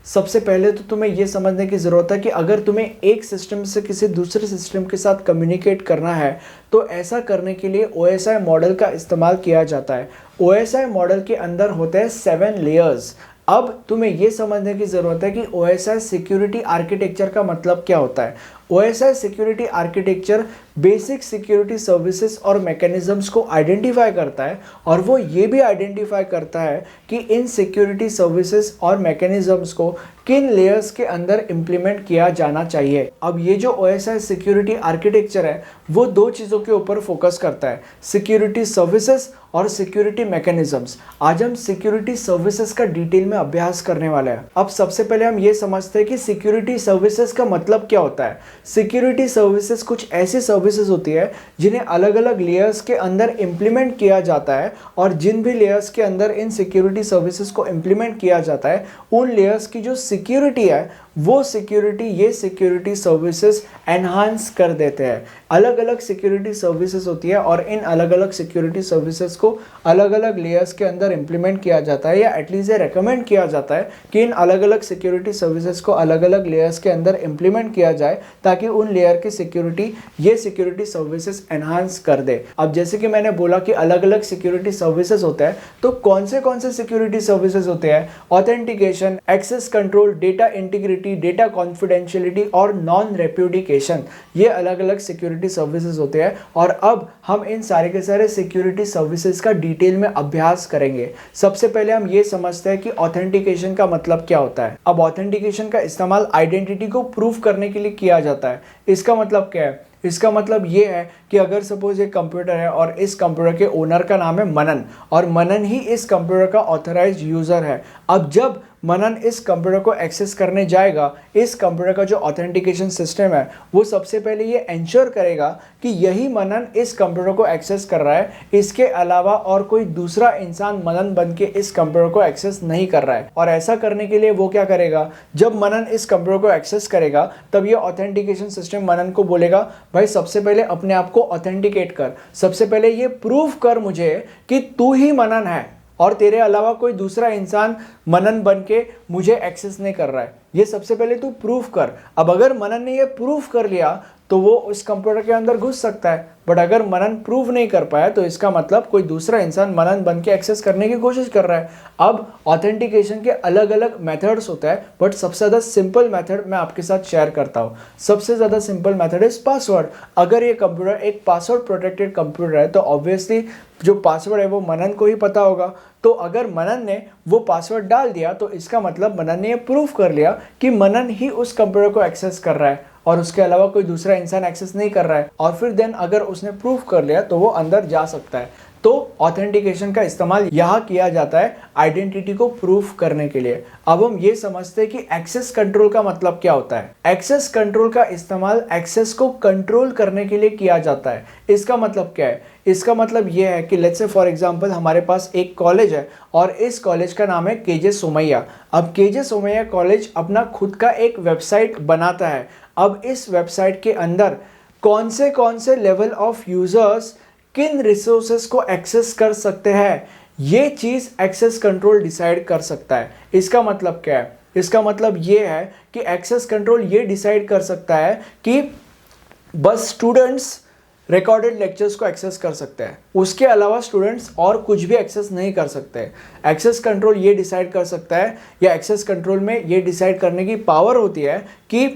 सबसे पहले तो तुम्हें ये समझने की ज़रूरत है कि अगर तुम्हें एक सिस्टम से किसी दूसरे सिस्टम के साथ कम्युनिकेट करना है तो ऐसा करने के लिए OSI मॉडल का इस्तेमाल किया जाता है। OSI मॉडल के अंदर होते हैं 7 लेयर्स। अब तुम्हें ये समझने की ज़रूरत है कि OSI सिक्योरिटी आर्किटेक्चर का मतलब क्या होता है। OSI security architecture basic security services और मैकेनिज्म्स को आइडेंटिफाई करता है और वो ये भी आइडेंटिफाई करता है कि इन सिक्योरिटी सर्विसेज और मैकेनिज्म्स को किन लेयर्स के अंदर इम्प्लीमेंट किया जाना चाहिए। अब ये जो OSI सिक्योरिटी आर्किटेक्चर है वो दो चीज़ों के ऊपर फोकस करता है, सिक्योरिटी सर्विसेज और सिक्योरिटी मैकेनिज्म्स। आज हम सिक्योरिटी सर्विसेज का डिटेल में अभ्यास करने वाले हैं। अब सबसे पहले हम ये समझते हैं कि सिक्योरिटी सर्विसेज का मतलब क्या होता है। सिक्योरिटी सर्विसेज कुछ ऐसी सर्विसेज होती है जिन्हें अलग अलग लेयर्स के अंदर इम्प्लीमेंट किया जाता है और जिन भी लेयर्स के अंदर इन सिक्योरिटी सर्विसेज को इम्प्लीमेंट किया जाता है उन लेयर्स की जो सिक्योरिटी है वो सिक्योरिटी ये सिक्योरिटी सर्विसेज एनहांस कर देते हैं। अलग अलग सिक्योरिटी सर्विसेज होती है और इन अलग अलग सिक्योरिटी सर्विसेज को अलग अलग लेयर्स के अंदर इम्प्लीमेंट किया जाता है या एटलीस्ट ये रेकमेंड किया जाता है कि इन अलग अलग सिक्योरिटी सर्विसेज को अलग अलग लेयर्स के अंदर इम्प्लीमेंट किया जाए ताकि उन लेयर की सिक्योरिटी ये सिक्योरिटी सर्विसेज एनहांस कर दे। अब जैसे कि मैंने बोला कि अलग अलग सिक्योरिटी सर्विसेज होते हैं, तो कौन से सिक्योरिटी सर्विसेज होते हैं? Authentication, access control, data integrity, data confidentiality और नॉन रेप्यूडिकेशन, ये अलग अलग सिक्योरिटी सर्विसेज होते हैं। और अब हम इन सारे के सारे सिक्योरिटी सर्विसेज का डिटेल में अभ्यास करेंगे। सबसे पहले हम ये समझते हैं कि ऑथेंटिकेशन का मतलब क्या होता है। अब ऑथेंटिकेशन का इस्तेमाल आइडेंटिटी को प्रूव करने के लिए किया जाता है। इसका मतलब क्या है? इसका मतलब ये है कि अगर सपोज एक कंप्यूटर है और इस कंप्यूटर के ओनर का नाम है मनन और मनन ही इस कंप्यूटर का ऑथराइज्ड यूज़र है। अब जब मनन इस कंप्यूटर को एक्सेस करने जाएगा, इस कंप्यूटर का जो ऑथेंटिकेशन सिस्टम है वो सबसे पहले ये एंश्योर करेगा कि यही मनन इस कंप्यूटर को एक्सेस कर रहा है, इसके अलावा और कोई दूसरा इंसान मनन बन के इस कंप्यूटर को एक्सेस नहीं कर रहा है। और ऐसा करने के लिए वो क्या करेगा, जब मनन इस कंप्यूटर को एक्सेस करेगा तब ये ऑथेंटिकेशन सिस्टम मनन को बोलेगा, भाई सबसे पहले अपने आप को ऑथेंटिकेट कर, सबसे पहले ये प्रूव कर मुझे कि तू ही मनन है और तेरे अलावा कोई दूसरा इंसान मनन बन के मुझे एक्सेस नहीं कर रहा है। ये सबसे पहले तू प्रूफ कर। अब अगर मनन ने ये प्रूफ कर लिया तो वो उस कंप्यूटर के अंदर घुस सकता है, बट अगर मनन प्रूव नहीं कर पाया तो इसका मतलब कोई दूसरा इंसान मनन बन के एक्सेस करने की कोशिश कर रहा है। अब ऑथेंटिकेशन के अलग अलग मेथड्स होते हैं, बट सबसे ज़्यादा सिंपल मेथड मैं आपके साथ शेयर करता हूँ। सबसे ज़्यादा सिंपल मेथड इज पासवर्ड। अगर ये कंप्यूटर एक पासवर्ड प्रोटेक्टेड कंप्यूटर है तो ऑब्वियसली जो पासवर्ड है वो मनन को ही पता होगा। तो अगर मनन ने वो पासवर्ड डाल दिया तो इसका मतलब मनन ने ये प्रूफ कर लिया कि मनन ही उस कंप्यूटर को एक्सेस कर रहा है और उसके अलावा कोई दूसरा इंसान एक्सेस नहीं कर रहा है। और फिर देन अगर उसने प्रूफ कर लिया तो वो अंदर जा सकता है। तो ऑथेंटिकेशन का इस्तेमाल यहाँ किया जाता है आइडेंटिटी को प्रूफ करने के लिए। अब हम ये समझते हैं कि एक्सेस कंट्रोल का मतलब क्या होता है। एक्सेस कंट्रोल का इस्तेमाल एक्सेस को कंट्रोल करने के लिए किया जाता है। इसका मतलब क्या है? इसका मतलब ये है कि लेट्स से फॉर एग्जांपल हमारे पास एक कॉलेज है और इस कॉलेज का नाम है केजे सोमैया। अब केजे सोमैया कॉलेज अपना खुद का एक वेबसाइट बनाता है। अब इस वेबसाइट के अंदर कौन से लेवल ऑफ यूजर्स किन रिसोर्सेस को एक्सेस कर सकते हैं, ये चीज़ एक्सेस कंट्रोल डिसाइड कर सकता है। इसका मतलब क्या है? इसका मतलब ये है कि एक्सेस कंट्रोल ये डिसाइड कर सकता है कि बस स्टूडेंट्स रिकॉर्डेड लेक्चर्स को एक्सेस कर सकते हैं, उसके अलावा स्टूडेंट्स और कुछ भी एक्सेस नहीं कर सकते। एक्सेस कंट्रोल ये डिसाइड कर सकता है या एक्सेस कंट्रोल में ये डिसाइड करने की पावर होती है कि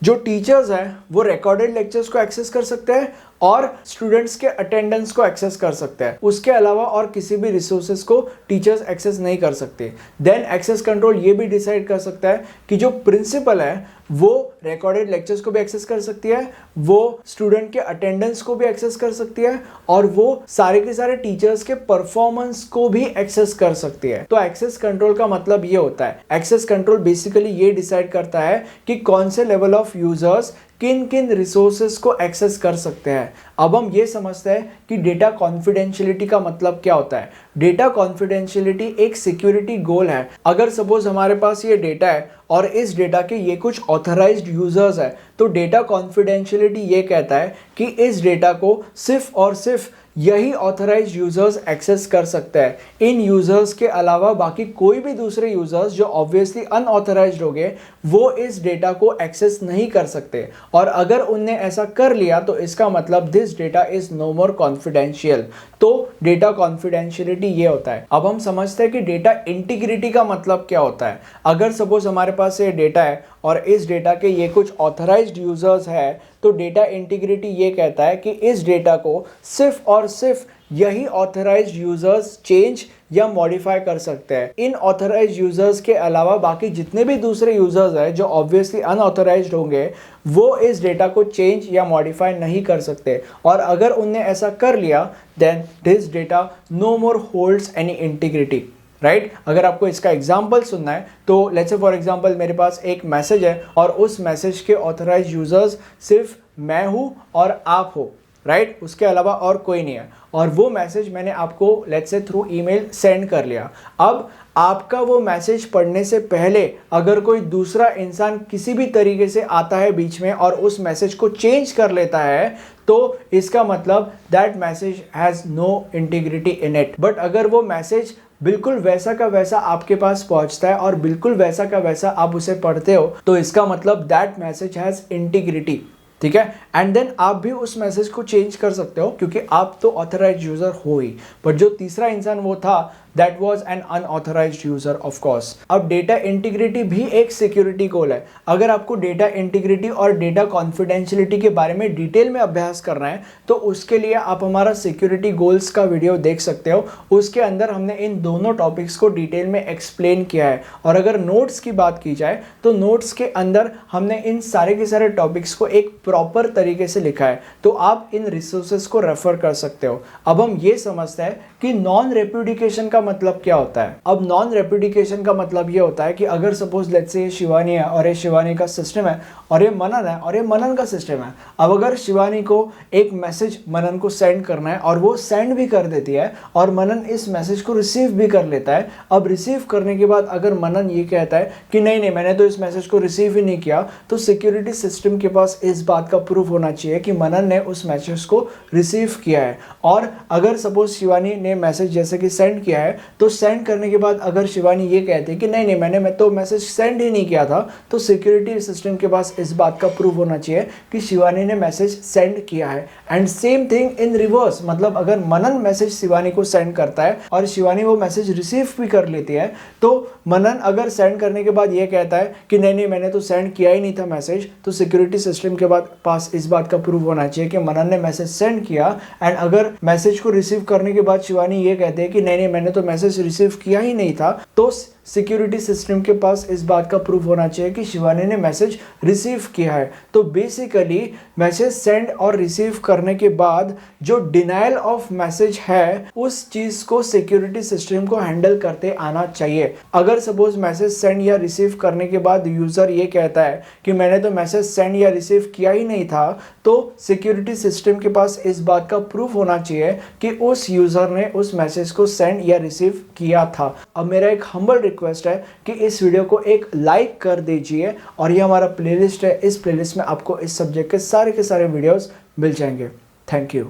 जो टीचर्स हैं वो रिकॉर्डेड लेक्चर्स को एक्सेस कर सकते हैं और स्टूडेंट्स के अटेंडेंस को एक्सेस कर सकते हैं, उसके अलावा और किसी भी रिसोर्सेज को टीचर्स एक्सेस नहीं कर सकते। देन एक्सेस कंट्रोल ये भी डिसाइड कर सकता है कि जो प्रिंसिपल है वो रिकॉर्डेड लेक्चर्स को भी एक्सेस कर सकती है, वो स्टूडेंट के अटेंडेंस को भी एक्सेस कर सकती है और वो सारे के सारे टीचर्स के परफॉर्मेंस को भी एक्सेस कर सकती है। तो एक्सेस कंट्रोल का मतलब ये होता है। एक्सेस कंट्रोल बेसिकली ये डिसाइड करता है कि कौन से लेवल ऑफ यूजर्स किन किन रिसोर्सेज को एक्सेस कर सकते हैं। अब हम ये समझते हैं कि डेटा कॉन्फिडेंशियलिटी का मतलब क्या होता है। डेटा कॉन्फिडेंशियलिटी एक सिक्योरिटी गोल है। अगर सपोज हमारे पास ये डेटा है और इस डेटा के ये कुछ ऑथराइज्ड यूजर्स है तो डेटा कॉन्फिडेंशियलिटी ये कहता है कि इस डेटा को सिर्फ और सिर्फ यही ऑथराइज्ड यूजर्स एक्सेस कर सकते हैं। इन यूजर्स के अलावा बाकी कोई भी दूसरे यूजर्स जो ऑब्वियसली अनऑथराइज्ड हो गए वो इस डेटा को एक्सेस नहीं कर सकते, और अगर उनने ऐसा कर लिया तो इसका मतलब this data is no more confidential. तो डेटा कॉन्फिडेंशियलिटी ये होता है। अब हम समझते हैं कि डेटा इंटीग्रिटी का मतलब क्या होता है। अगर सपोज हमारे पास ये डेटा है और इस डेटा के ये कुछ ऑथराइज्ड यूजर्स है, तो डेटा इंटीग्रिटी ये कहता है कि इस डेटा को सिर्फ और सिर्फ यही ऑथराइज्ड यूजर्स चेंज या मॉडिफाई कर सकते हैं। इन ऑथराइज्ड यूजर्स के अलावा बाकी जितने भी दूसरे यूजर्स हैं जो ऑब्वियसली अनऑथराइज्ड होंगे वो इस डेटा को चेंज या मॉडिफाई नहीं कर सकते, और अगर उनने ऐसा कर लिया then this data no more holds any integrity, right. अगर आपको इसका एग्जाम्पल सुनना है तो लेट्स से फॉर एग्जाम्पल मेरे पास एक मैसेज है और उस मैसेज के ऑथराइज्ड यूजर्स सिर्फ मैं हूं और आप हो, राइट, उसके अलावा और कोई नहीं है, और वो मैसेज मैंने आपको let's say through email send कर लिया। अब आपका वो मैसेज पढ़ने से पहले अगर कोई दूसरा इंसान किसी भी तरीके से आता है बीच में और उस मैसेज को चेंज कर लेता है तो इसका मतलब that message has no integrity in it. But अगर वो मैसेज बिल्कुल वैसा का वैसा आपके पास पहुंचता है और बिल्कुल वैसा का वैसा आप उसे पढ़ते हो तो इसका मतलब दैट मैसेज हैज़ इंटीग्रिटी, ठीक है। एंड देन आप भी उस मैसेज को चेंज कर सकते हो क्योंकि आप तो ऑथराइज्ड यूजर हो ही, बट जो तीसरा इंसान वो था that was an unauthorised user of course. अब डेटा इंटीग्रिटी भी एक सिक्योरिटी गोल है। अगर आपको डेटा इंटीग्रिटी और डेटा कॉन्फिडेंशियलिटी के बारे में डिटेल में अभ्यास करना है तो उसके लिए आप हमारा सिक्योरिटी गोल्स का वीडियो देख सकते हो। उसके अंदर हमने इन दोनों टॉपिक्स को डिटेल में एक्सप्लेन किया है, और अगर नोट्स की बात की जाए तो नोट्स के अंदर हमने इन सारे के सारे टॉपिक्स को एक प्रॉपर तरीके से लिखा है, तो आप इन रिसोर्सेज को रेफर कर सकते हो। अब हम ये समझते हैं कि नॉन रेप्यूडिकेशन का मतलब क्या होता है। अब नॉन रेप्यूडिकेशन का मतलब ये होता है कि अगर सपोज लेट्स से ये शिवानी है और ये शिवानी का सिस्टम है और ये मनन है और ये मनन का सिस्टम है। अब अगर शिवानी को एक मैसेज मनन को सेंड करना है और वो सेंड भी कर देती है और मनन इस मैसेज को रिसीव भी कर लेता है, अब रिसीव करने के बाद अगर मनन ये कहता है कि नहीं नहीं मैंने तो इस मैसेज को रिसीव ही नहीं किया, तो सिक्योरिटी सिस्टम के पास इस बात का प्रूफ होना चाहिए कि मनन ने उस मैसेज को रिसीव किया है। और अगर सपोज शिवानी ने मैसेज जैसे कि सेंड किया है तो सेंड करने के बाद अगर शिवानी ये कहती है कि नहीं नहीं मैंने तो मैसेज सेंड ही नहीं किया था, तो सिक्योरिटी सिस्टम के पास इस बात का प्रूफ होना चाहिए कि शिवानी ने मैसेज सेंड किया है। And same thing in reverse, मतलब अगर मनन मैसेज शिवानी को सेंड करता है और शिवानी वो मैसेज रिसीव भी कर लेती है, तो मनन अगर सेंड करने के बाद ये कहता है कि नहीं नहीं मैंने तो सेंड किया ही नहीं था मैसेज, तो सिक्योरिटी सिस्टम के पास इस बात का प्रूफ होना चाहिए कि मनन ने मैसेज सेंड किया। एंड अगर मैसेज को रिसीव करने के बाद शिवानी ये कहते हैं कि नहीं नहीं मैंने तो मैसेज रिसीव किया ही नहीं था, तो सिक्योरिटी सिस्टम के पास इस बात का प्रूफ होना चाहिए कि शिवानी ने मैसेज रिसीव किया है। तो बेसिकली मैसेज सेंड और रिसीव करने के बाद जो डिनायल ऑफ मैसेज है उस चीज को सिक्योरिटी सिस्टम को हैंडल करते आना चाहिए। अगर सपोज मैसेज सेंड या रिसीव करने के बाद यूजर ये कहता है कि मैंने तो मैसेज सेंड या रिसीव किया ही नहीं था, तो सिक्योरिटी सिस्टम के पास इस बात का प्रूफ होना चाहिए कि उस यूजर ने उस मैसेज को सेंड या रिसीव किया था। अब मेरा एक हम्बल रिक्वेस्ट है कि इस वीडियो को एक लाइक कर दीजिए, और ये हमारा प्लेलिस्ट है, इस प्लेलिस्ट में आपको इस सब्जेक्ट के सारे वीडियोस मिल जाएंगे। Thank you.